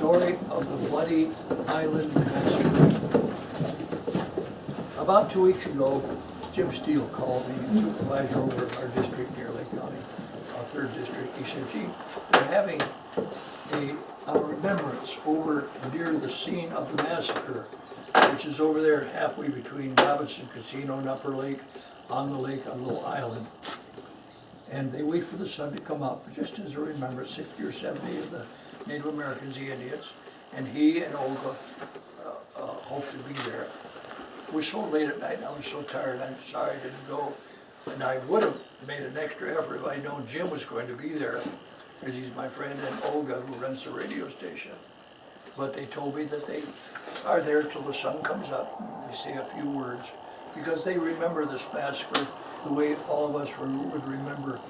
story of the Bloody Island Massacre. About 2 weeks ago, Jim Steele called me, supervisor over our district near Lake County, our 3rd district. He said, gee, they're having a remembrance over near the scene of the massacre, which is over there halfway between Robinson Casino and Upper Lake, on the lake on a little island. And they wait for the sun to come up, just as a remembrance, 60 or 70 of the Native Americans, the Indians, and he and Olga hope to be there. It was so late at night, I was so tired, I'm sorry I didn't go. And I would have made an extra effort if I'd known Jim was going to be there, because he's my friend, and Olga, who runs the radio station. But they told me that they are there till the sun comes up, and they say a few words, because they remember this massacre the way all of us would remember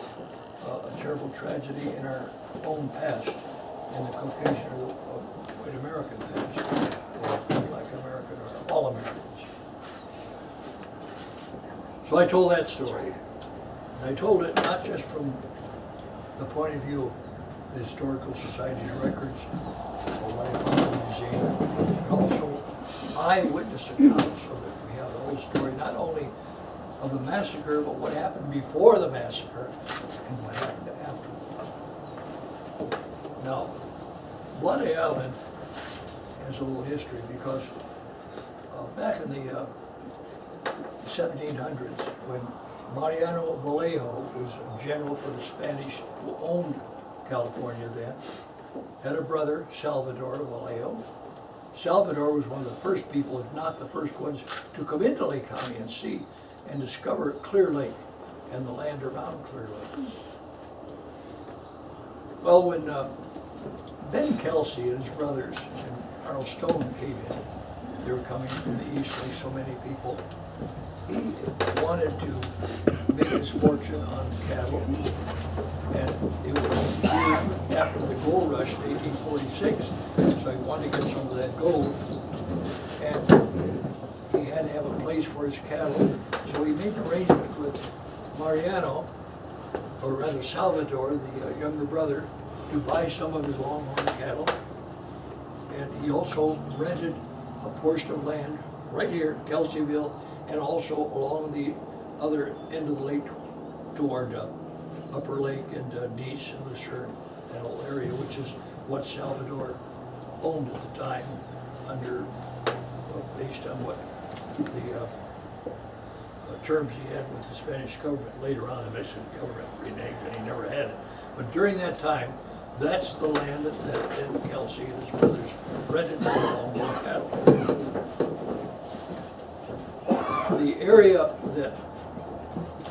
a terrible tragedy in our own past, in the Caucasian or the white American past, or Black American, or all Americans. So I told that story, and I told it not just from the point of view of the Historical Society's records, or what I found in the museum, but also eyewitness accounts, so that we have the whole story, not only of the massacre, but what happened before the massacre and what happened afterwards. Now, Bloody Island has a little history because back in the 1700s, when Mariano Vallejo was a general for the Spanish who owned California then, had a brother, Salvador Vallejo. Salvador was one of the first people, if not the first ones, to come into Lake County and see and discover Clear Lake and the land around Clear Lake. Well, when Ben Kelsey and his brothers and Arnold Stone came in, they were coming from the east like so many people, he wanted to make his fortune on cattle, and it was after the gold rush in 1846, so he wanted to get some of that gold, and he had to have a place for his cattle, so he made an arrangement with Mariano, or rather Salvador, the younger brother, to buy some of his longhorn cattle, and he also rented a portion of land right here, Kelseyville, and also along the other end of the lake toward Upper Lake and Nice and Lucerne, that whole area, which is what Salvador owned at the time, under based on what the terms he had with the Spanish government. Later on, the Mexican government reneged, and he never had it. But during that time, that's the land that Ben Kelsey and his brothers rented for longhorn cattle. The area that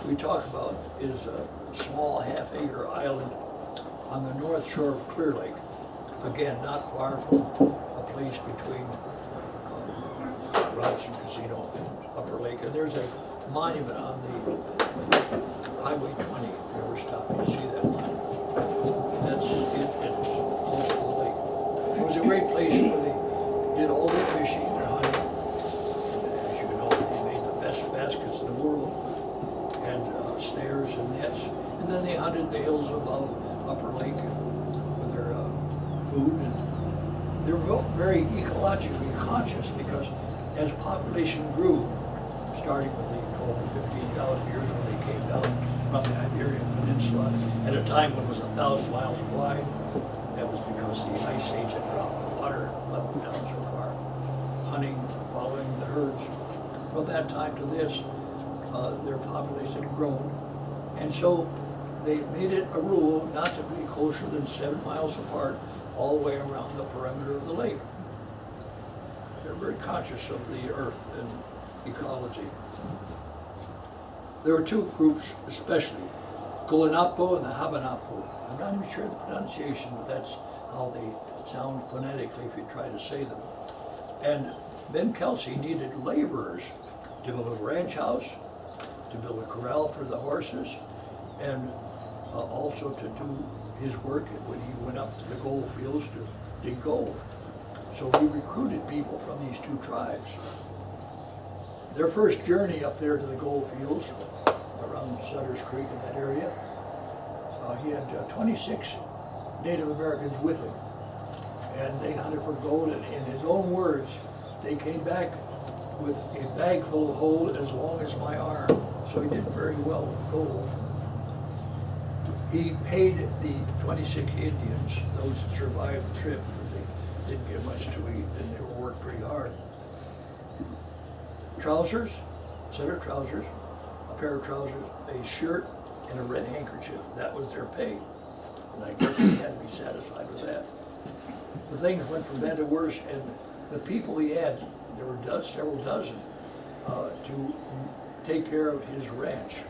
we talk about is a small half-acre island on the north shore of Clear Lake. Again, not far from a place between Robinson Casino and Upper Lake. And there's a monument on the Highway 20, if you ever stop and see that monument. And that's it, it's close to the lake. It was a great place where they did all their fishing and hunting. And as you know, they made the best baskets in the world, and snares and nets. And then they hunted the hills above Upper Lake with their food. And they were very ecologically conscious, because as population grew, starting with the 12 to 15,000 years when they came down from the Iberian Peninsula, at a time when it was 1,000 miles wide. That was because the Ice Age had dropped the water, let them down so far. Hunting, following the herds. From that time to this, their population had grown. And so they made it a rule not to be closer than 7 miles apart all the way around the perimeter of the lake. They're very conscious of the earth and ecology. There are two groups especially, Kulinapo and the Habanapo. I'm not even sure the pronunciation, but that's how they sound phonetically if you try to say them. And Ben Kelsey needed laborers to build a ranch house, to build a corral for the horses, and also to do his work when he went up to the gold fields to dig gold. So he recruited people from these two tribes. Their first journey up there to the gold fields, around Sutter's Creek in that area, he had 26 Native Americans with him. and they hunted for gold, and in his own words, they came back with a bag full of gold as long as my arm. So he did very well with gold. He paid the 26 Indians, those that survived the trip, because they didn't get much to eat and they were worked pretty hard. Trousers, set of trousers, a pair of trousers, a shirt, and a red handkerchief. That was their pay. And I guess he had to be satisfied with that. The things went from bad to worse, and the people he had, there were several dozen, to take care of his ranch.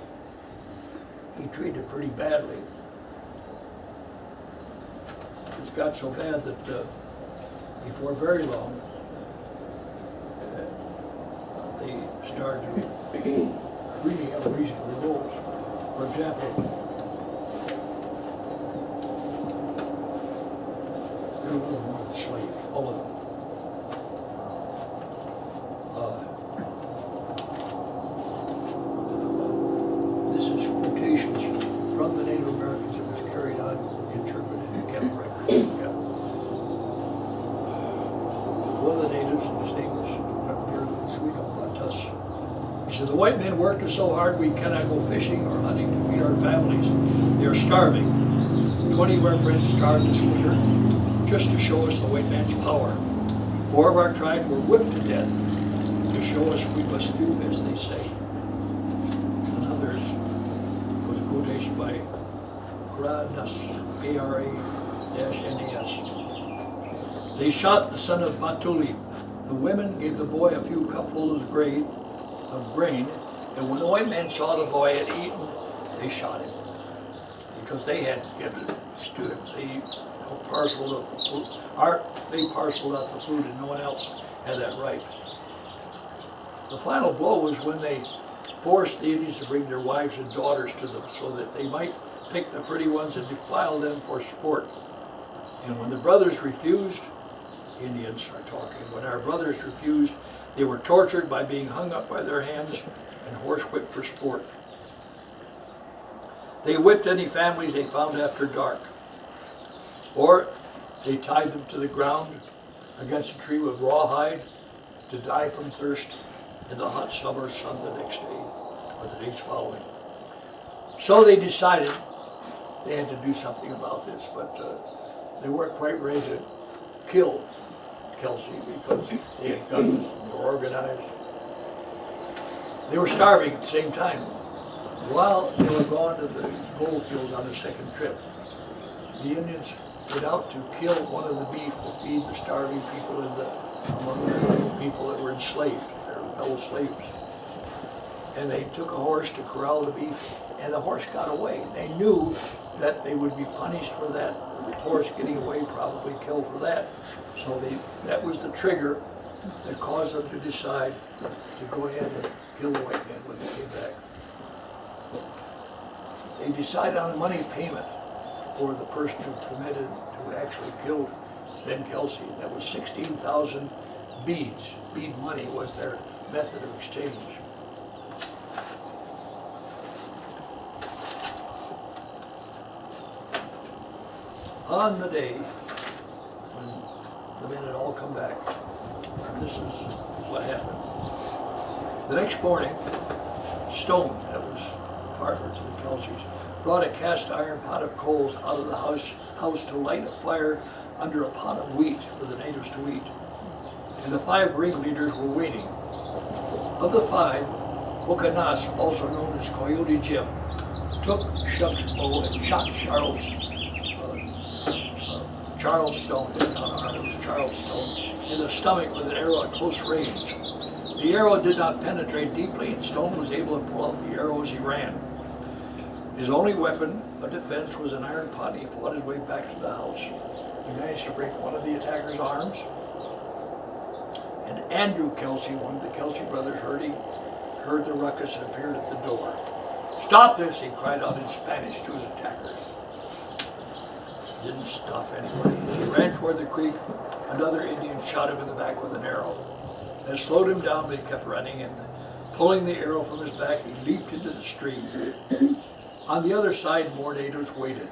He treated pretty badly. It's got so bad that before very long, they started to really have a reason to revolt. For example, they were all enslaved, all of them. This is quotations from the Native Americans that was carried on, interpreted, and kept records. Yeah. One of the natives, and his name was Sweeto Batus. He said, "The white men worked us so hard we cannot go fishing or hunting to feed our families. They are starving. 20 of our friends starved this winter just to show us the white man's power. 4 of our tribe were whipped to death to show us we must do as they say." And others was a quotation by Kranas, A-R-A-N-E-S. "They shot the son of Batuli. The women gave the boy a few cupfuls of grain, and when the white man saw the boy had eaten, they shot him, because they had given it to him. They parceled out the food. They parceled out the food, and no one else had that right. The final blow was when they forced the Indians to bring their wives and daughters to them, so that they might pick the pretty ones and defile them for sport. And when the brothers refused, Indians are talking, when our brothers refused, they were tortured by being hung up by their hands and horsewhipped for sport. They whipped any families they found after dark, or they tied them to the ground against a tree with rawhide to die from thirst in the hot summer sun the next day or the days following. So they decided they had to do something about this, but they weren't quite ready to kill Kelsey because they had guns and they were organized. They were starving at the same time. While they were gone to the gold fields on the second trip, the Indians went out to kill one of the beef to feed the starving people among the people that were enslaved, their fellow slaves. And they took a horse to corral the beef, and the horse got away. They knew that they would be punished for that. The horse getting away, probably killed for that. So that was the trigger that caused them to decide to go ahead and kill the white men when they came back. They decided on a money payment for the person who actually killed Ben Kelsey. That was 16,000 beads. Bead money was their method of exchange. On the day when the men had all come back, and this is what happened. The next morning, Stone, that was the partner to the Kelseys, brought a cast iron pot of coals out of the house to light a fire under a pot of wheat for the natives to eat. And the 5 ringleaders were waiting. Of the 5, Okanas, also known as Coyote Jim, took Shuck's bow and shot Charles Stone, it was Charles Stone, in the stomach with an arrow at close range. The arrow did not penetrate deeply, and Stone was able to pull out the arrow as he ran. His only weapon of defense was an iron pot, and he fought his way back to the house. He managed to break one of the attacker's arms, and Andrew Kelsey, one of the Kelsey brothers, heard the ruckus and appeared at the door. "Stop this," he cried out in Spanish to his attackers. Didn't stop anybody. As he ran toward the creek, another Indian shot him in the back with an arrow. That slowed him down, but he kept running, and pulling the arrow from his back, he leaped into the stream. On the other side, more natives waited.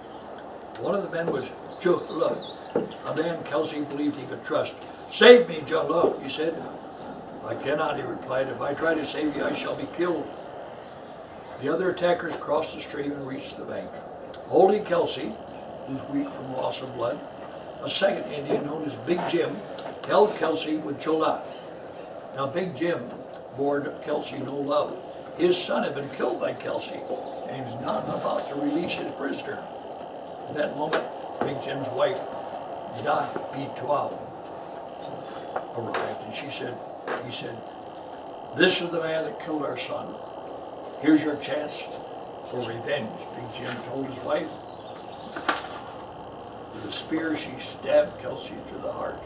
One of the men was Chuhla, a man Kelsey believed he could trust. "Save me, John Locke," he said. "I cannot," he replied. "If I try to save you, I shall be killed." The other attackers crossed the stream and reached the bank. Holding Kelsey, who was weak from loss of blood, a second Indian known as Big Jim held Kelsey with Chola. Now Big Jim bore Kelsey no love. His son had been killed by Kelsey, and he was not about to release his prisoner. At that moment, Big Jim's wife, Da Bitow, arrived, and he said, "This is the man that killed our son. Here's your chance for revenge." Big Jim told his wife. With a spear, she stabbed Kelsey to the heart.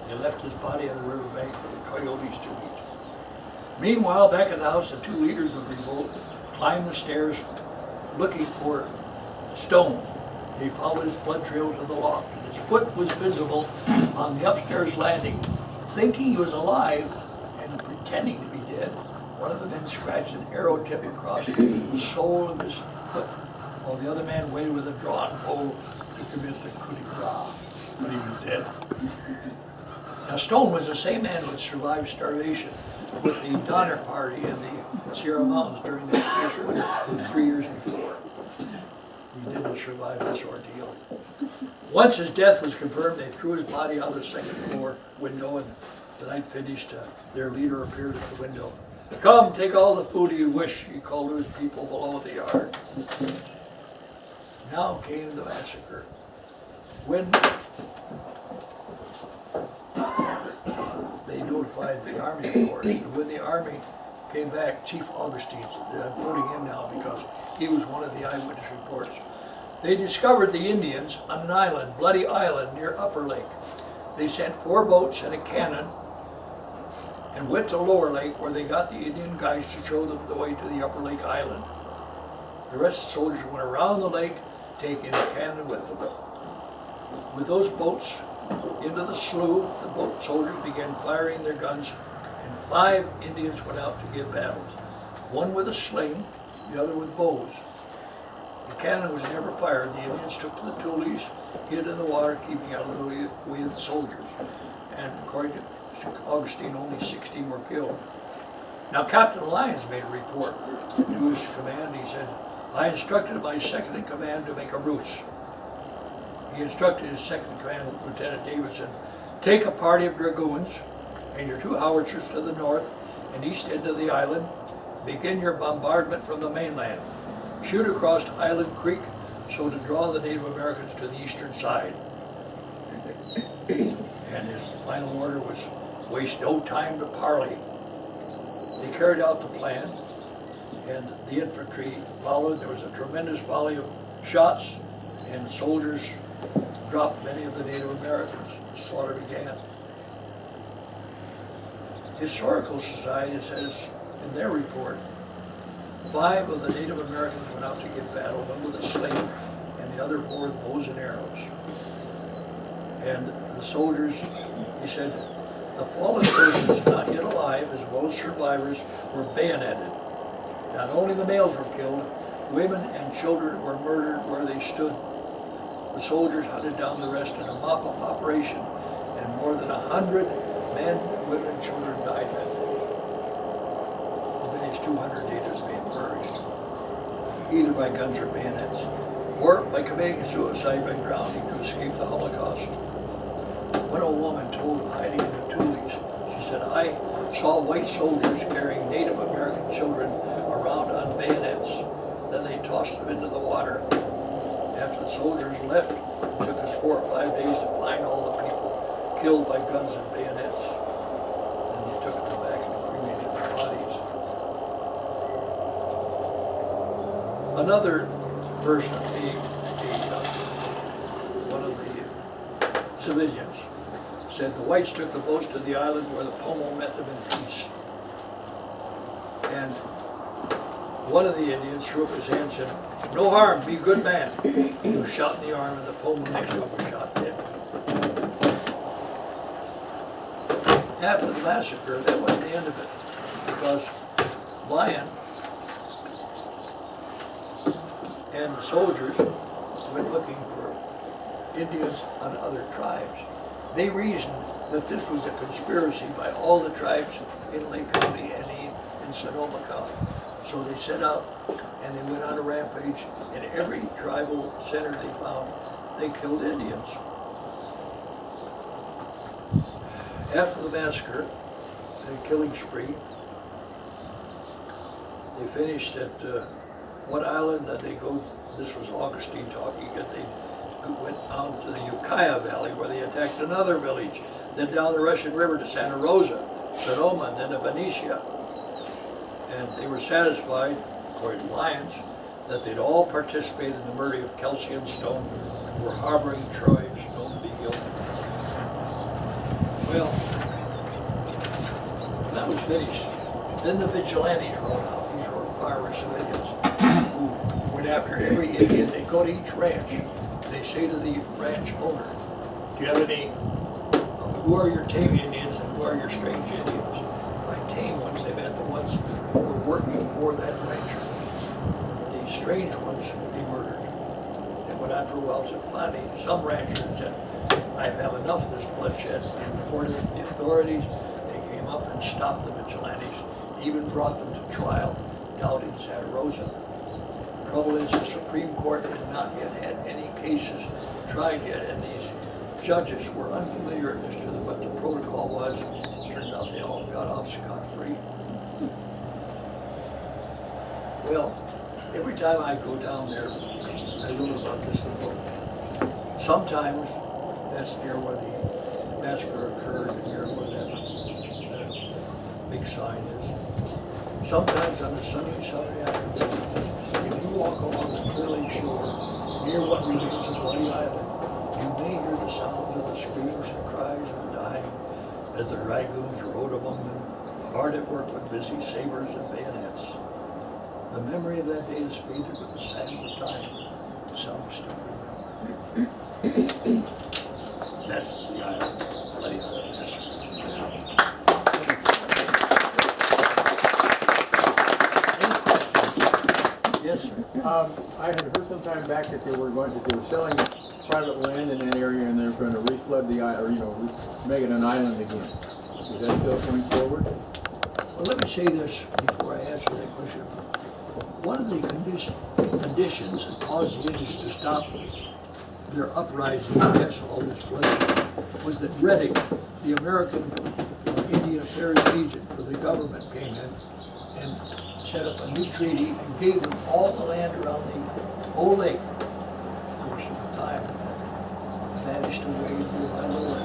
They left his body on the riverbank for the coyotes to eat. Meanwhile, back at the house, the two leaders of revolt climbed the stairs looking for Stone. They followed his blood trail to the loft, and his foot was visible on the upstairs landing. Thinking he was alive and pretending to be dead, one of the men scratched an arrow tip across the sole of his foot, while the other man waited with a drawn bow to commit the coup de grace, but he was dead. Now Stone was the same man who had survived starvation with the Donner Party in the Sierra Mountains during that fierce winter 3 years before. He didn't survive this ordeal. Once his death was confirmed, they threw his body out of the second floor window, and the night finished, their leader appeared at the window. "Come, take all the food you wish," he called to his people below the yard. Now came the massacre. When they notified the army, of course, and when the army came back, Chief Augustine, I'm quoting him now because he was one of the eyewitness reports, they discovered the Indians on an island, Bloody Island, near Upper Lake. They sent 4 boats and a cannon and went to Lower Lake, where they got the Indian guides to show them the way to the Upper Lake Island. The rest of the soldiers went around the lake, taking a cannon with them. With those boats into the slough, the boat soldiers began firing their guns, and 5 Indians went out to give battle. One with a sling, the other with bows. The cannon was never fired. The Indians took to the tules, hid in the water, keeping out of the way of the soldiers. And according to Augustine, only 16 were killed. Now Captain Lyons made a report to his command. He said, "I instructed my second in command to make a ruse." He instructed his second in command, Lieutenant Davidson, "Take a party of dragoons and your 2 howitzers to the north and east end of the island. Begin your bombardment from the mainland. Shoot across Island Creek so to draw the Native Americans to the eastern side." And his final order was, "Waste no time to parley." They carried out the plan, and the infantry followed. There was a tremendous volley of shots, and the soldiers dropped many of the Native Americans. Slaughter began. Historical Society says in their report, 5 of the Native Americans went out to give battle, one with a sling and the other 4 with bows and arrows. And the soldiers, he said, the fallen persons not yet alive, as well as survivors, were bayoneted. Not only the males were killed, women and children were murdered where they stood. The soldiers hunted down the rest in a mop-up operation, and more than 100 men, women, and children died that day. As many as 200 natives being perished, either by guns or bayonets, or by committing suicide by drowning to escape the Holocaust. One old woman told of hiding in the tules. She said, "I saw white soldiers carrying Native American children around on bayonets. Then they tossed them into the water. After the soldiers left, it took us 4 or 5 days to find all the people killed by guns and bayonets. Then they took them back and cremated their bodies." Another version, one of the civilians, said the whites took the boats to the island where the Pomo met them in peace. And one of the Indians threw up his hand and said, "No harm, be a good man." He was shot in the arm, and the Pomo next to him was shot dead. After the massacre, that wasn't the end of it, because Lyon and the soldiers went looking for Indians on other tribes. They reasoned that this was a conspiracy by all the tribes in Lake County and in Sonoma County. So they set out and they went on a rampage, and every tribal center they found, they killed Indians. After the massacre and killing spree, they finished at one island that they go, this was Augustine talking, because they went out to the Ukiah Valley where they attacked another village, then down the Russian River to Santa Rosa, Sonoma, and then to Benicia. And they were satisfied, according to Lyons, that they'd all participated in the murder of Kelsey and Stone, and were harboring tribes known to be guilty. Well, when that was finished, then the vigilantes rode out. These were fire civilians who went after every Indian. They go to each ranch. They say to the ranch owner, do you have any, who are your tame Indians and who are your strange Indians? By tame ones, they meant the ones who were working for that rancher. The strange ones, they murdered. They went after a while, so finally some ranchers said, I've had enough of this bloodshed. They reported to the authorities. They came up and stopped the vigilantes, even brought them to trial down in Santa Rosa. The trouble is, the Supreme Court had not yet had any cases tried yet, and these judges were unfamiliar as to what the protocol was. It turned out they all got off scot-free. Well, every time I go down there, I learn about this in the book. Sometimes that's near where the massacre occurred and near where that big sign is. Sometimes on a sunny Sunday afternoon, if you walk along the clear lake shore near what remains of Bloody Island, you may hear the sounds of the screams and cries of the dying as the dragoons rode among them, hard at work with busy sabers and bayonets. The memory of that day is faded with the sands of time. Some still remember. That's the island, Bloody Island Massacre. Yes, sir. I had heard some time back that they were selling private land in that area, and they were going to reflood the island, or make it an island again. Is that still going forward? Well, let me say this before I answer that question. One of the conditions that caused the Indians to stop their uprising against all this bloodshed was that Reddick, the American Indian Affairs agent for the government, came in and set up a new treaty and gave them all the land around the old lake. Of course, at the time, that vanished away little by little.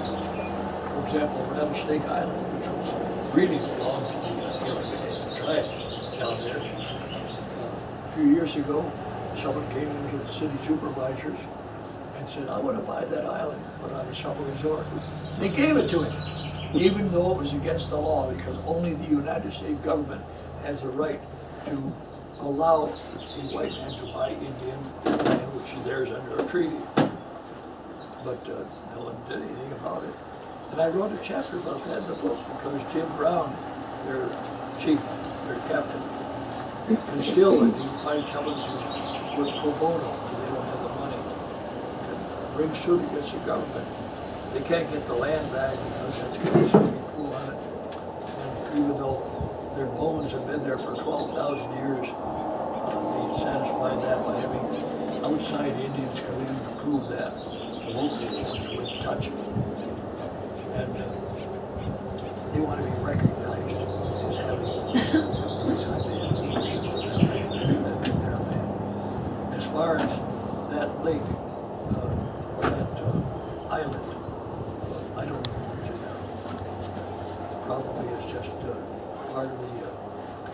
For example, Rattlesnake Island, which was really belonged to the tribe down there. A few years ago, someone came in to the city supervisors and said, I want to buy that island, put on a summer resort. They gave it to him, even though it was against the law, because only the United States government has the right to allow a white man to buy Indian land, which is theirs under a treaty. But no one did anything about it. And I wrote a chapter about that in the book, because Jim Brown, their chief, their captain, can still, if you find someone to work pro bono, because they don't have the money, can bring suit against the government. They can't get the land back because it's got a swimming pool on it. And even though their bones have been there for 12,000 years, they satisfied that by having outside Indians come in to prove that the local ones wouldn't touch it. And they want to be recognized as having as far as that lake, or that island, I don't know where it's now. Probably it's just part of the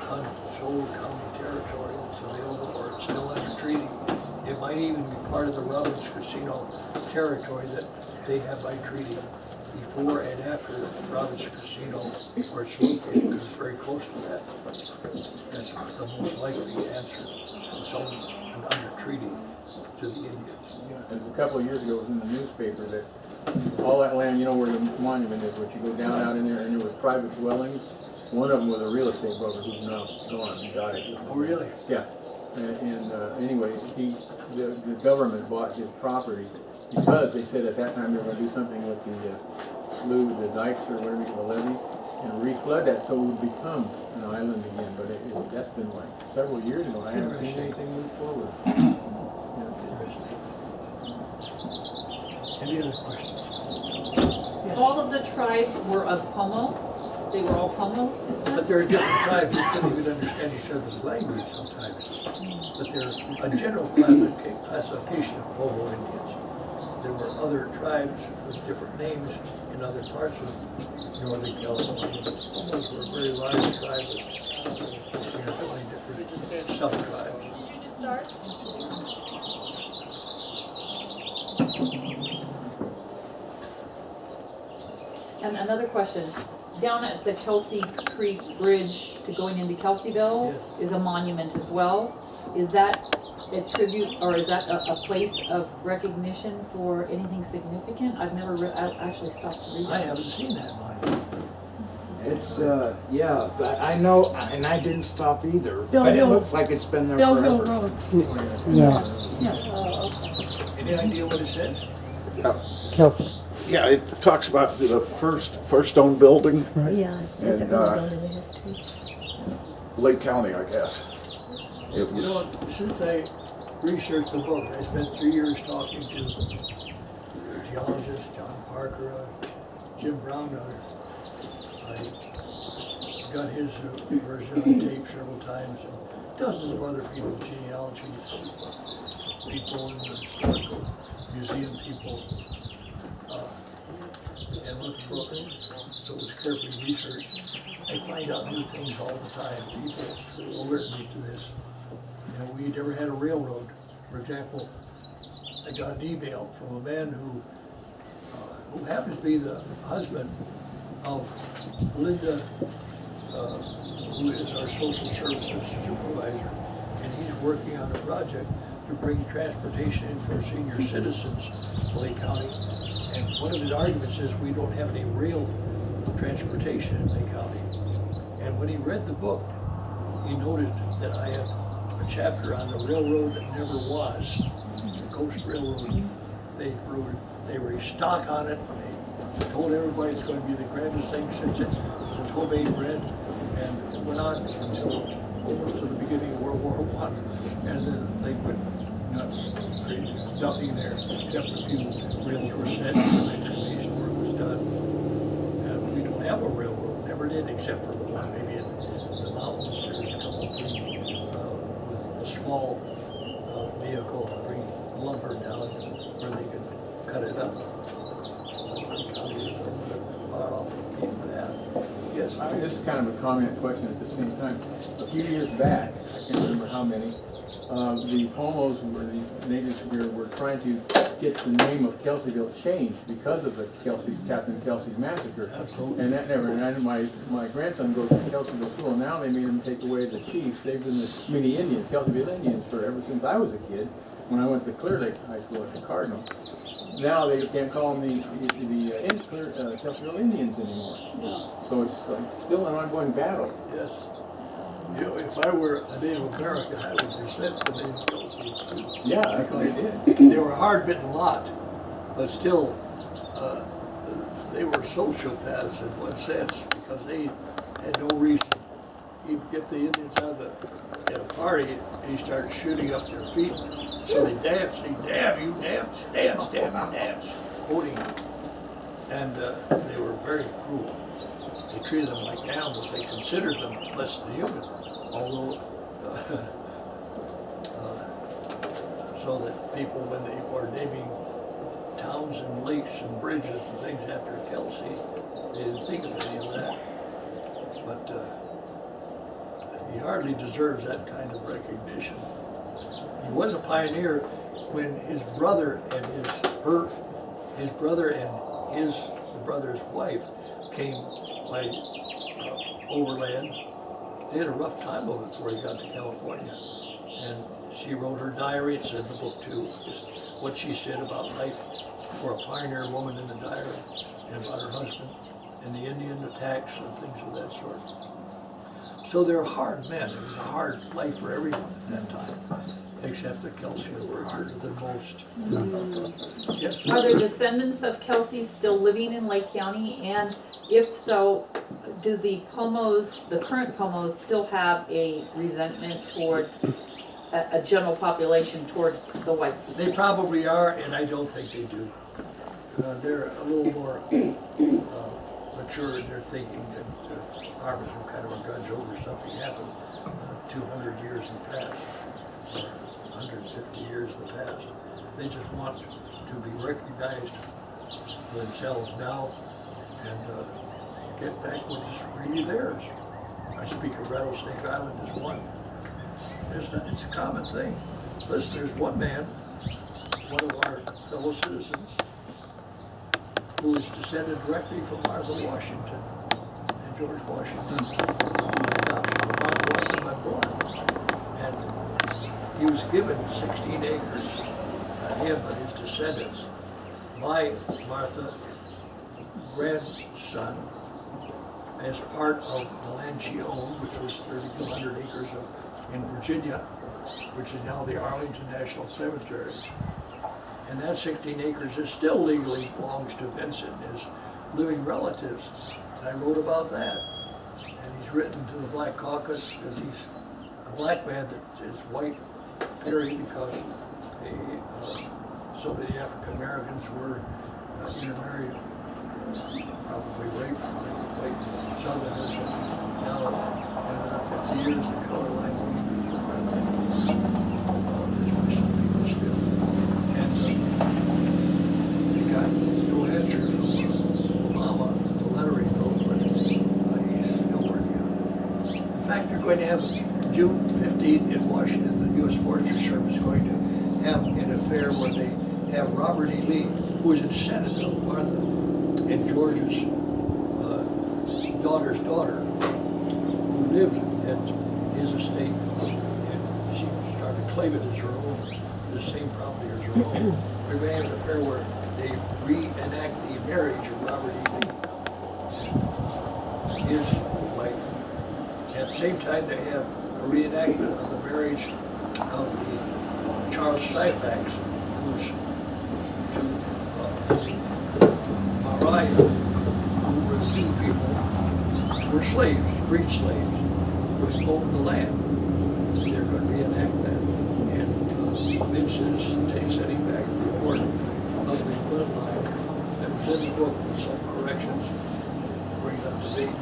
unsold county territory that's available, or it's still under treaty. It might even be part of the Robbins Casino territory that they have by treaty before and after Robbins Casino, where it's located, because it's very close to that. That's the most likely answer. It's owned and under treaty to the Indians. Yeah, a couple of years ago, it was in the newspaper that all that land, where the monument is, which you go down out in there, and there were private dwellings. One of them was a real estate broker who's now gone, he died. Oh, really? Yeah. And anyway, the government bought his property because they said at that time they were gonna do something with the slough, the dikes or whatever, the levees, and re-flood that so it would become an island again, but that's been like several years ago, I haven't seen anything move forward. Any other questions? Yes. All of the tribes were of Pomo? They were all Pomo But descent? there are different tribes that couldn't even understand each other's language sometimes. But there's a general classification of Pomo Indians. There were other tribes with different names in other parts of northern California. But Pomos were a very large tribe with 14 or 20 different sub-tribes. Did you just start? And another question, down at the Kelsey Creek Bridge to going into Kelseyville Yes. is a monument as well. Is that a tribute, or is that a place of recognition for anything significant? I've never actually stopped to read I it. haven't seen that monument. It's, yeah, I know, and I didn't stop either, Bill but it Hill. looks like it's been there Bell Hill forever. Road. Yeah, Yeah, oh, okay. Any idea what it says? Kelsey, Yeah, it talks about the first stone building, right? Yeah, doesn't And, really go into the history. Lake County, I guess. It You know, was, since I researched the book, I spent 3 years talking to geologists, John Parker, Jim Brown. I got his version on tape several times, and dozens of other people, genealogists, people in the historical museum people, and with the book, so it was carefully researched. I find out new things all the time. People alert me to this. You know, we never had a railroad. For example, I got an email from a man who happens to be the husband of Linda, who is our social services supervisor, and he's working on a project to bring transportation in for senior citizens in Lake County. And one of his arguments is we don't have any rail transportation in Lake County. And when he read the book, he noted that I have a chapter on the railroad that never was, the Coast Railroad. They were stock on it. They told everybody it's going to be the grandest thing since homemade bread, and it went on until almost to the beginning of World War I. And then they went nuts, crazy. There's nothing there except a few rails were set, some excavation work was done. And we don't have a railroad, never did, except for the one maybe in the mountains. There's a couple of with a small vehicle to bring lumber down where they could cut it up. Yes. This is kind of a comment question at the same time. A few years back, I can't remember how many, the Pomos, were the natives here, were trying to get the name of Kelseyville changed because of the Captain Kelsey's massacre. Absolutely. And that never, and my grandson goes to Kelseyville school, and now they made him take away the chiefs. They've been the Indians, Kelseyville Indians, for ever since I was a kid, when I went to Clear Lake High School at the Cardinal. Now they can't call them the Kelseyville Indians anymore. So it's still an ongoing battle. Yes. You know, if I were a Native American, I would resent the name Kelsey. Yeah, I thought they did. They were a hard-bitten lot, but still, they were sociopaths in one sense because they had no reason. He'd get the Indians out at a party and he started shooting up their feet. So they danced, damn you, dance, quoting him. And they were very cruel. They treated them like animals. They considered them less than human, although so that people, when they were naming towns and lakes and bridges and things after Kelsey, they didn't think of any of that. But he hardly deserves that kind of recognition. He was a pioneer when his brother and the brother's wife came by overland. They had a rough time of it before he got to California. And she wrote her diary, it's in the book too, just what she said about life for a pioneer woman in the diary, and about her husband, and the Indian attacks and things of that sort. So they're hard men. It was a hard life for everyone at that time. except that Kelsey were harder than most. Yes? Are there descendants of Kelsey still living in Lake County? And if so, do the Pomos, the current Pomos, still have a resentment towards a general population towards the white people? They probably are, and I don't think they do. They're a little more mature in their thinking that ours are kind of a grudge over something happened 200 years in the past, or 150 years in the past. They just want to be recognized for themselves now and get back what is really theirs. I speak of Rattlesnake Island as one. It's a common thing. Listen, there's one man, one of our fellow citizens, who is descended directly from Martha Washington and George Washington. Adopted about one in my blood. And he was given 16 acres, not him, but his descendants, by Martha, grandson, as part of the land she owned, which was 3,200 acres in Virginia, which is now the Arlington National Cemetery. And that 16 acres is still legally belongs to Vincent and his living relatives. And I wrote about that. And he's written to the Black Caucus because he's a black man that is white, period, because so many African Americans were intermarried, probably raped by white Southerners. And now, in about 50 years, the color line will be drawn. There's by some people still. And they got no answer from Obama, the letter he wrote, but he's still working on it. In fact, they're going to have June 15th in Washington, the U.S. Forestry Service is going to have an affair where they have Robert E. Lee, who is a descendant of Martha and George's daughter's daughter, who lived at his estate, and she started claiming it as her own, the same property as her own. We're going to have an affair where they reenact the marriage of Robert E. Lee and his wife. At the same time, they have a reenactment of the marriage of the Charles Syphax, who's to Mariah, who were the two people who were slaves, freed slaves, who had owned the land. They're going to reenact that. And Vincent is sending back a report of the bloodline that was in the book with some corrections, bring it up to date,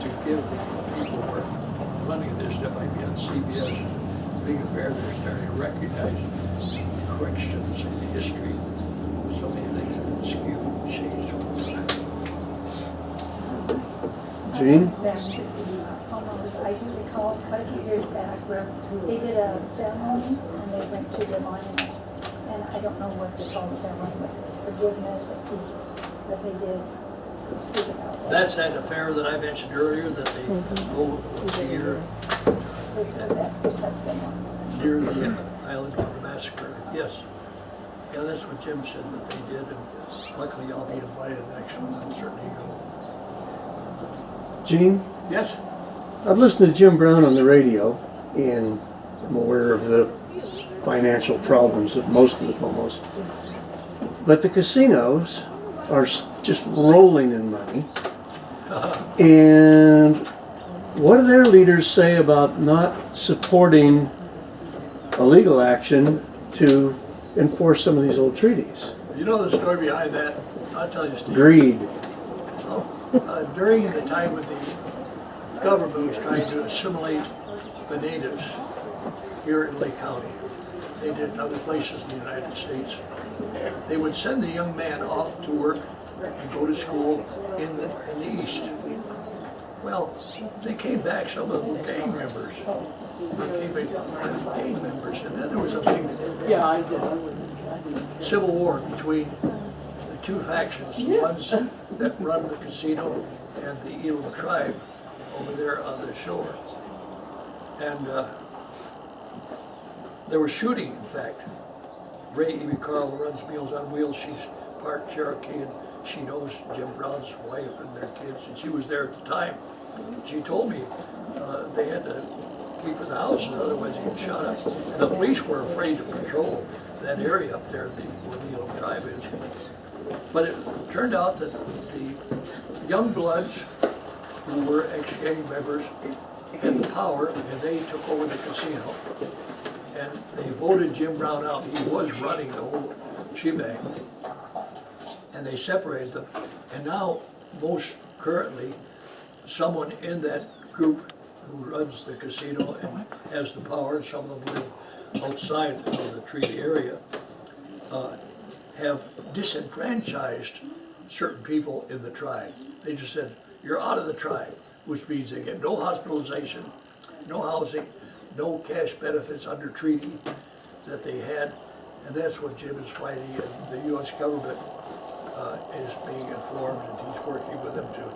to give the people who are running this, that might be on CBS, big affair, they're starting to recognize corrections in the history. So many things have been skewed and changed over time. Gene? Back to the homeowners, I do recall quite a few years back where they did a ceremony and they went to the monument. And I don't know what they called the ceremony, but forgiveness or peace that they did speak about that. That's that affair that I mentioned earlier, that they go once a year They said that touched them on. near the island of the Massacre. Yes. Yeah, that's what Jim said that they did, and luckily I'll be invited next one. I'll certainly go. Gene? Yes? I've listened to Jim Brown on the radio, and I'm aware of the financial problems of most of the Pomos. But the casinos are just rolling in money. And what do their leaders say about not supporting a legal action to enforce some of these old treaties? You know the story behind that? I'll tell you, Steve. Greed. During the time when the government was trying to assimilate the natives here in Lake County, they did in other places in the United States, they would send the young man off to work and go to school in the East. Well, they came back, some of them were gang members. They came back as gang members, and then there was a big civil war between the two factions, the ones that run the casino and the Elam tribe over there on the shore. And there was shooting, in fact. Ray Evie Carl, who runs Meals on Wheels, she's part Cherokee, and she knows Jim Brown's wife and their kids, and she was there at the time. She told me they had to keeping the houses, otherwise he'd get shot up. And the police were afraid to patrol that area up there where the old tribe is. But it turned out that the young bloods who were ex-gang members had the power, and they took over the casino. And they voted Jim Brown out. He was running the whole shebang. And they separated them. And now, most currently, someone in that group who runs the casino and has the power, some of them live outside of the treaty area, have disenfranchised certain people in the tribe. They just said, you're out of the tribe, which means they get no hospitalization, no housing, no cash benefits under treaty that they had. And that's what Jim is fighting, and the U.S. government is being informed, and he's working with them to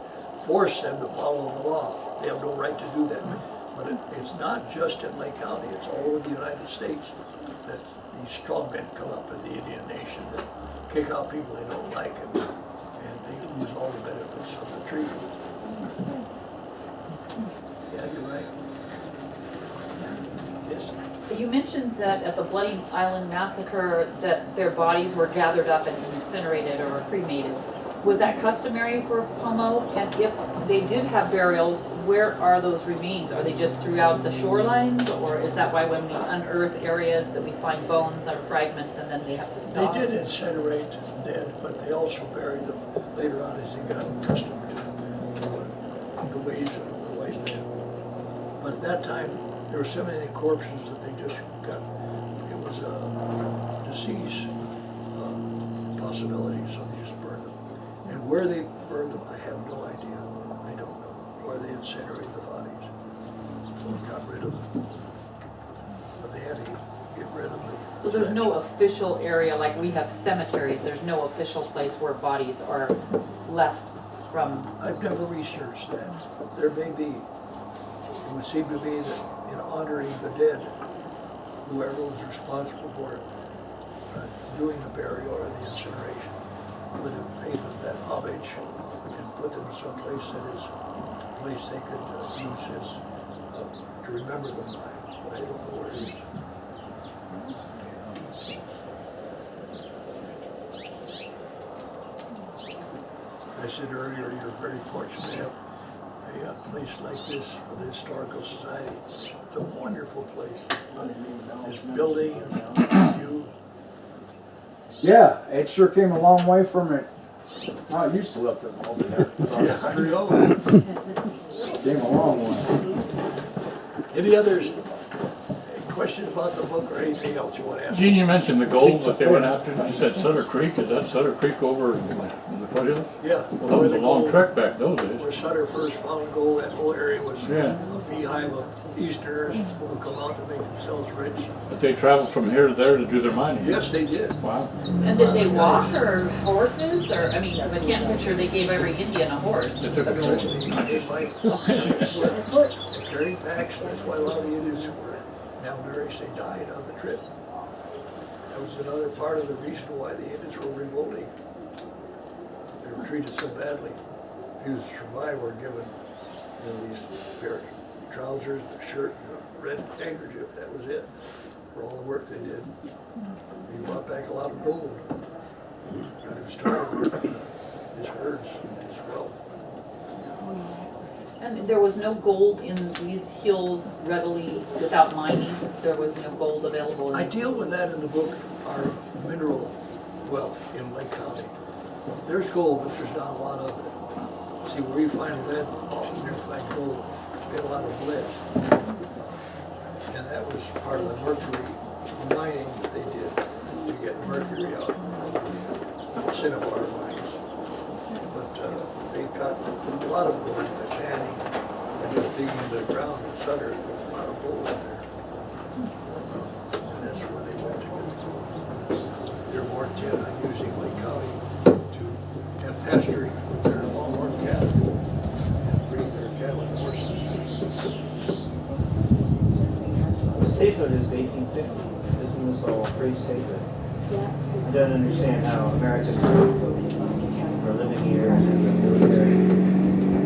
force them to follow the law. They have no right to do that. But it's not just in Lake County, it's all over the United States that these strongmen come up in the Indian Nation that kick out people they don't like, and they lose all the benefits of the treaty. Yeah, you're right. Yes. You mentioned that at the Bloody Island Massacre that their bodies were gathered up and incinerated or cremated. Was that customary for Pomo? And if they did have burials, where are those remains? Are they just throughout the shorelines, or is that why when we unearth areas that we find bones or fragments and then they have to stop? They did incinerate dead, but they also buried them later on as they got accustomed to the ways of the white man. But at that time, there were so many corpses that they just got, it was a disease possibility, so they just burned them. And where they burned them, I have no idea. I don't know where they incinerated the bodies. So they got rid of them. But they had to get rid of them. So there's no official area, like we have cemeteries, there's no official place where bodies are left from? I've never researched that. There may be. It would seem to me that in honoring the dead, whoever was responsible for it, doing the burial or the incineration, would have paid them that homage and put them someplace that is a place they could use as to remember them by. But I don't know where it is. I said earlier, you're very fortunate to have a place like this for the Historical Society. It's a wonderful place. This building, you. Yeah, it sure came a long way from it. How it used to look over there. Came a long way. Any others, questions about the book or anything else you want to ask? Gene, you mentioned the gold that they went after. You said Sutter Creek. Is that Sutter Creek over in the foothills? Yeah. Well, that was a long trek back those days. Where Sutter first found gold, that whole area was Yeah. a beehive of Easterners who would come out to make themselves rich. But they traveled from here to there to do their mining. Yes, they did. Wow. And did they walk or horses, or, I mean, because I can't picture they gave every Indian a horse. They took a No, trip. they carried packs, that's why a lot of the Indians who were malnourished, they died on the trip. That was another part of the reason why the Indians were revolting. They were treated so badly. He was a survivor given these pair of trousers, a shirt, and a red handkerchief, that was it, for all the work they did. He brought back a lot of gold. Got him started with his herds, his wealth. And there was no gold in these hills readily without mining? There was no gold available? I deal with that in the book, our mineral wealth in Lake County. There's gold, but there's not a lot of it. See, where you find lead, often you find gold. We had a lot of lead. And that was part of the mercury mining that they did to get mercury out of the cinnabar mines. But they got a lot of gold by panning and just digging into the ground in Sutter. There was a lot of gold in there. And that's where they went to get the gold. They're more intent on using Lake County to have pasturing for their longhorn cattle and breed their cattle and horses. Statehood is 1850. Isn't this all pre-statehood? I don't understand how Americans are living here and as a military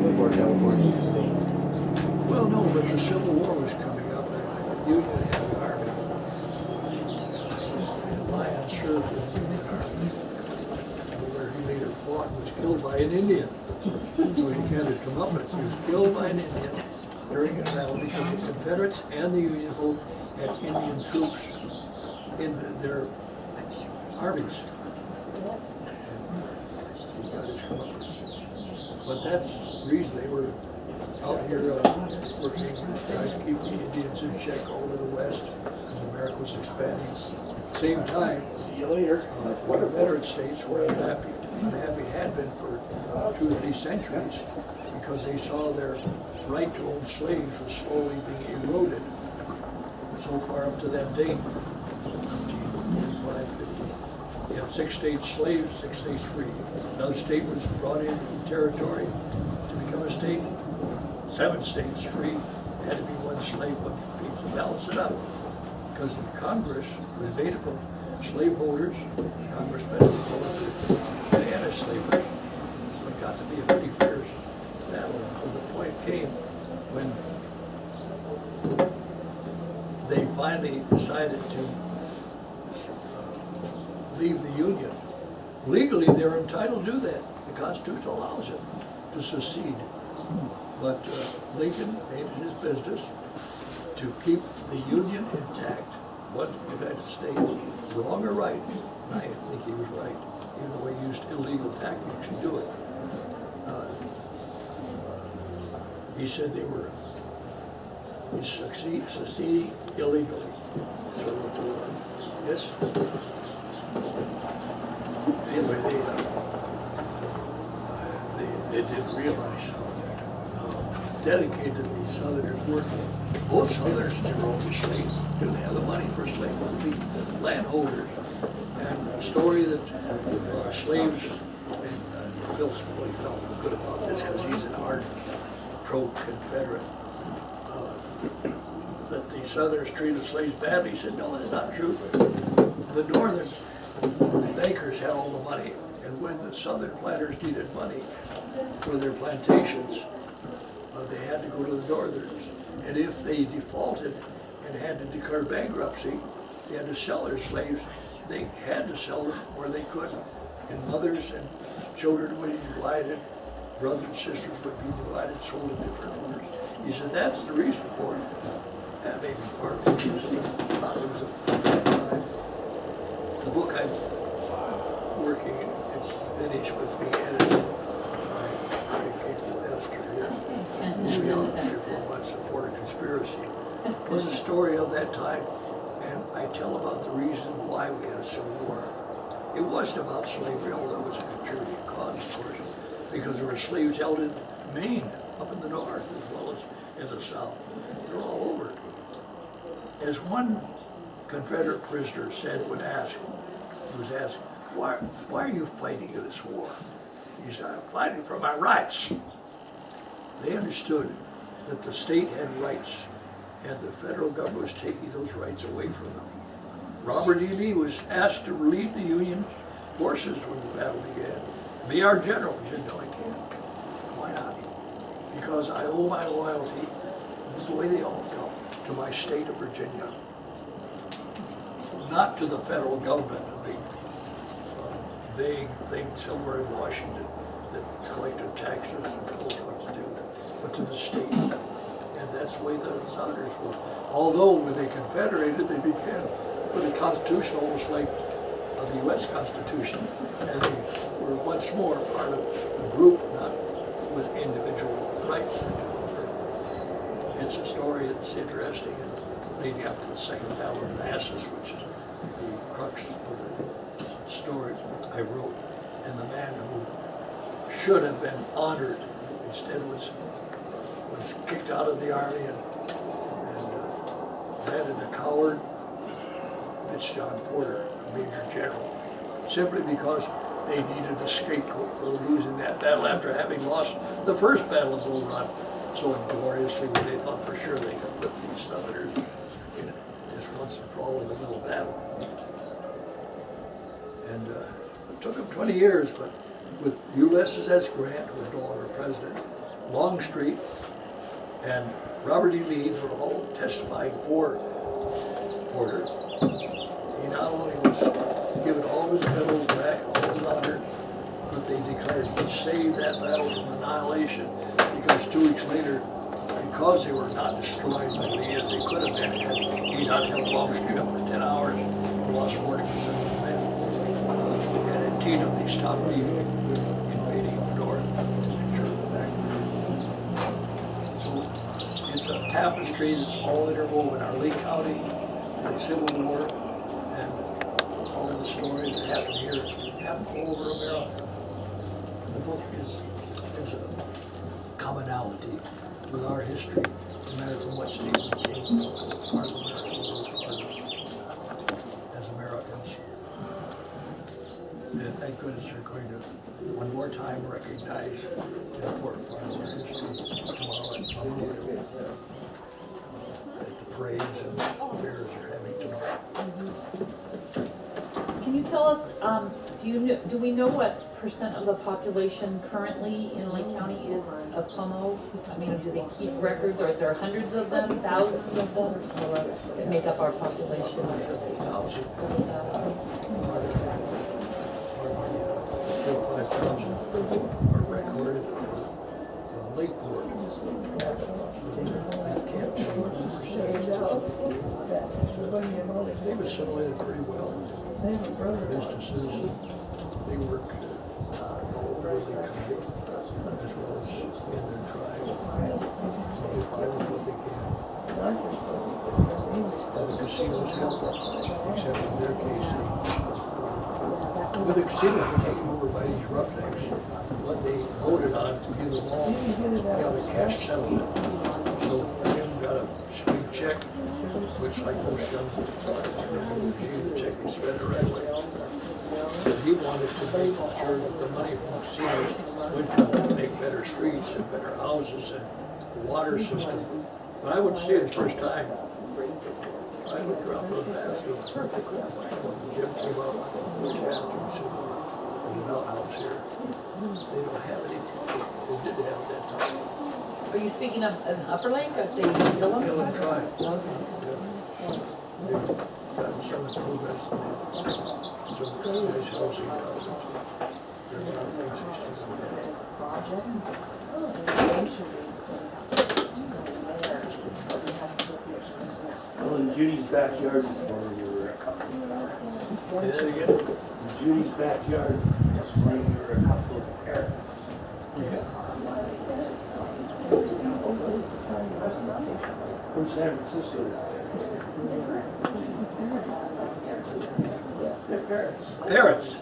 before California's a state. Well, no, but the Civil War was coming up, and Indian. So he got his comeuppance. He was killed by an Indian during a battle because the Confederates and the Union both had Indian troops in their armies. And he got his comeuppance. But that's the reason they were out here working, trying to keep the Indians in check all over the West as America was expanding. Same time, the Confederate States were unhappy, had been for 2 or 3 centuries because they saw their right to own slaves was slowly being eroded so far up to that date, 1945, 50. You have 6 states slaves, 6 states free. Another state was brought in from territory to become a state. 7 states free, had to be 1 slave, 1 free to balance it up. Because the Congress was made up of slaveholders, congressmen as opposed to anti-slavers. So it got to be a pretty fierce battle until the point came when they finally decided to leave the Union. Legally, they're entitled to do that. The Constitution allows it to secede. But Lincoln made it his business to keep the Union intact, one United States, wrong or right, and I think he was right, even though he used illegal tactics to do it. He said they were seceding illegally. So what the war. Yes? Anyway, they didn't realize how dedicated the Southerners were. Most Southerners never owned a slave, didn't have the money for slaves, to be landholders. And a story that slaves, and Bill Smalley felt good about this because he's an ardent pro-Confederate, that the Southerners treated slaves badly. He said, no, that's not true. The Northern bankers had all the money, and when the Southern planters needed money for their plantations, they had to go to the Northerners. And if they defaulted and had to declare bankruptcy, they had to sell their slaves. They had to sell them where they could. And mothers and children would be divided, brothers and sisters would be divided, sold to different owners. He said, that's the reason for it. That may be part of it. It was a bad time. The book I'm working, it's finished with being edited by a very capable editor here. He's been on here for months, Support a Conspiracy. It was a story of that time, and I tell about the reason why we had a civil war. It wasn't about slavery, although it was a contributing cause, of course, because there were slaves held in Maine, up in the north, as well as in the south. They're all over. As one Confederate prisoner said, he was asked, why are you fighting in this war? He said, I'm fighting for my rights. They understood that the state had rights, and the federal government was taking those rights away from them. Robert E. Lee was asked to relieve the Union forces when the battle began. Be our general. He said, no, I can't. Why not? Because I owe my loyalty, this is the way they all felt, to my state of Virginia, not to the federal government and the vague things somewhere in Washington that collected taxes and told us what to do, but to the state. And that's the way the Southerners were. Although when they confederated, they began with the Constitution almost like the U.S. Constitution, and they were once more part of a group, not with individual rights. It's a story that's interesting and leading up to the Second Battle of Manassas, which is the crux of the story I wrote. And the man who should have been honored instead was kicked out of the army and added a coward, Fitz John Porter, a major general, simply because they needed a scapegoat for losing that battle after having lost the first Battle of Bull Run so ingloriously, where they thought for sure they could put these Southerners just once and for all in the middle battle. And it took them 20 years, but with Ulysses S. Grant, who was no longer president, Longstreet, and Robert E. Lee were all testifying for Porter. He not only was given all his medals back, all his honor, but they declared he saved that battle from annihilation because 2 weeks later, because they were not destroyed by me as they could have been had he not held Longstreet up for 10 hours, we lost 40% of the men. And at Antietam, they stopped invading the north and turned them back. So it's a tapestry that's all interwoven. Our Lee County and Civil War and all of the stories that happen here happen all over America. The book is a commonality with our history, no matter from what state we came from, part of America, as Americans. And thank goodness they're going to, one more time, recognize the important part of our history tomorrow at Paleno at the parades and fairs they're having tomorrow. Can you tell us, do we know what percent of the population currently in Lake County is of Pomo? I mean, do they keep records, or is there hundreds of them, thousands of them, that make up our population? Thousands. 5,000 are recorded Lake Board. I can't tell you the percentage. They've assimilated pretty well. Businesses, they work all over the country as well as in their tribe. They buy what they can. All the casinos help, except in their case, the casinos were taken over by these roughnecks. What they voted on to give them all got a cash settlement. So Jim got a sweet check, which like most young people, the check they spent it right away. But he wanted to make sure that the money from the casinos went to make better streets and better houses and the water system. When I would see it the first time, I looked around for the bathroom. I couldn't find one. Jim came out with the bathroom and said, there's an outhouse here. They don't have anything. They did have it that time. Are you speaking of an Upper Lake, of the Gillum? Gillum tribe. Yeah. They've gotten some improvements. Some nice housing houses. There are a lot of things they still do. Well, in Judy's backyard is where you were a couple. Say that again? In Judy's backyard is where you were a couple of parents. Yeah. From San Francisco. They're parrots. Parrots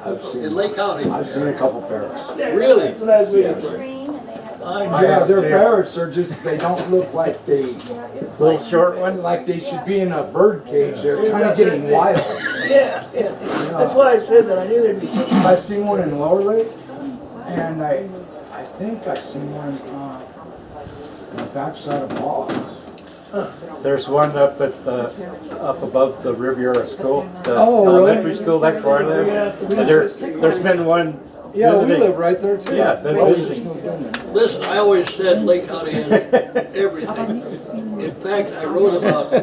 I've seen, in Lake County. I've seen a couple parrots. Really? That's what I was waiting for. Green and they have. Yeah, they're parrots, they're just, they don't look like they, Little short ones? like they should be in a bird cage, they're kinda getting wild. Yeah, yeah. That's why I said that. I knew there'd be something. I seen one in Lower Lake, and I think I seen one, on the backside of Boggs. There's one up at up above the Riviera School, the Oh, really? elementary school next where I live. And there's been one Yeah, we visiting. live right there too. Yeah, been Oh, we just visiting. moved in there. Listen, I always said Lake County has everything. In fact, I wrote about a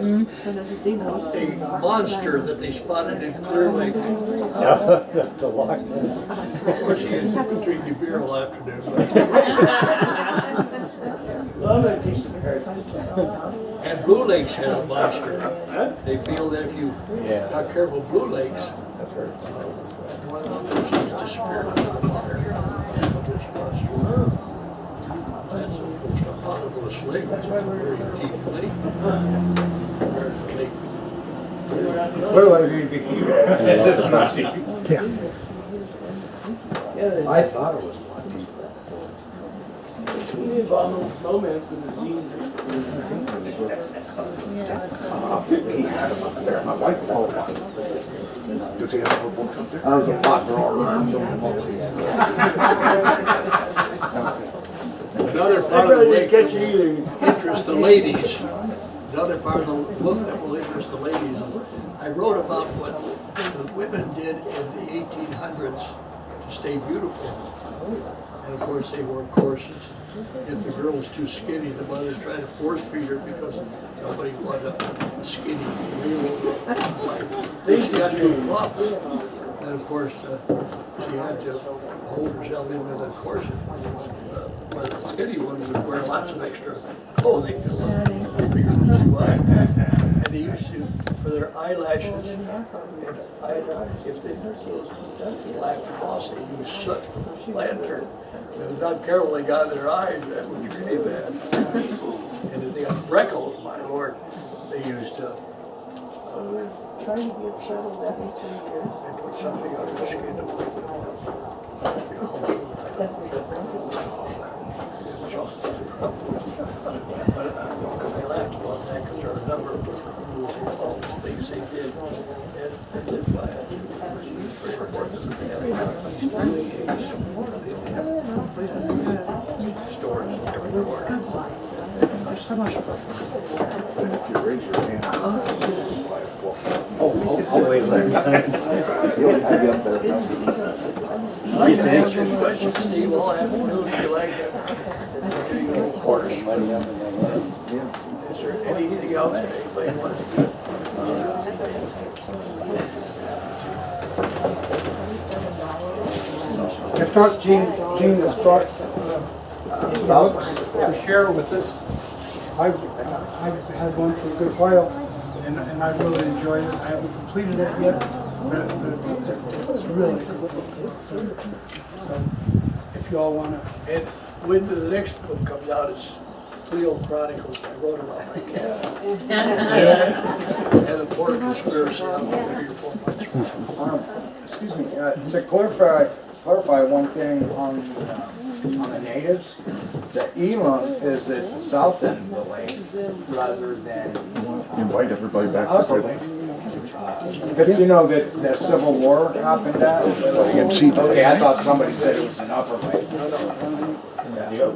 monster that they spotted in Clear Lake. Yeah, the Loch Ness. Of course, he didn't drink your beer all afternoon, but. Well, I'm gonna teach the parrots. And Blue Lakes has a monster. They feel that if you Yeah. not careful, Blue Lakes, I've heard. one of the persons disappeared under the water. With this monster. That's supposed to bottomless lake, it's a very deep lake. There's a lake. It's not deep. Yeah, I thought it was one deep. the abominable snowman's been the scene. He had them up there, my wife bought one. Does he have a book up there? That was a hot drawer. Another I part of the probably lake didn't catch that it will either. interest the ladies. Another part of the book that will interest the ladies is I wrote about what the women did in the 1800s to stay beautiful. And of course, they wore corsets. If the girl was too skinny, the mother tried to force feed her because nobody wanted a skinny girl. She got too plump. And of course, she had to hold herself in with a corset. But the skinny one would wear lots of extra clothing to look bigger than she was. And they used to, for their eyelashes, and if they black moss, they used soot lantern. If they were not careful, they got in their eyes, that was really bad. And if they got freckles, my lord, they used Trying to get settled every 3 years. they put something on their skin to look like That's what the rented place. But I laughed about that because there are a number of different rules and all the things they did. And they lived by it. It was very important that they have these really eggs. They have stores in every corner. If you raise your hand. I'll wait a minute. You'll have you up there. I can answer your question, Steve, all afternoon, you like it. Getting a little hoarse. Is there anything else that anybody wants to do? If not, Gene has brought about to share with us. I've had one for a good while, and I really enjoyed it. I haven't completed it yet, but it's really good. If you all want to. And when the next book comes out, it's Cleo Chronicles. I wrote about my cat. And the Porter Conspiracy, I'm about 3 or 4 months. Excuse me, to clarify one thing on the natives, the Elam is at the south end of the lake rather than Invite everybody back upper to lake. Because you know that the Civil War happened at? AMC. Okay, I thought somebody said it was an upper lake. Yeah.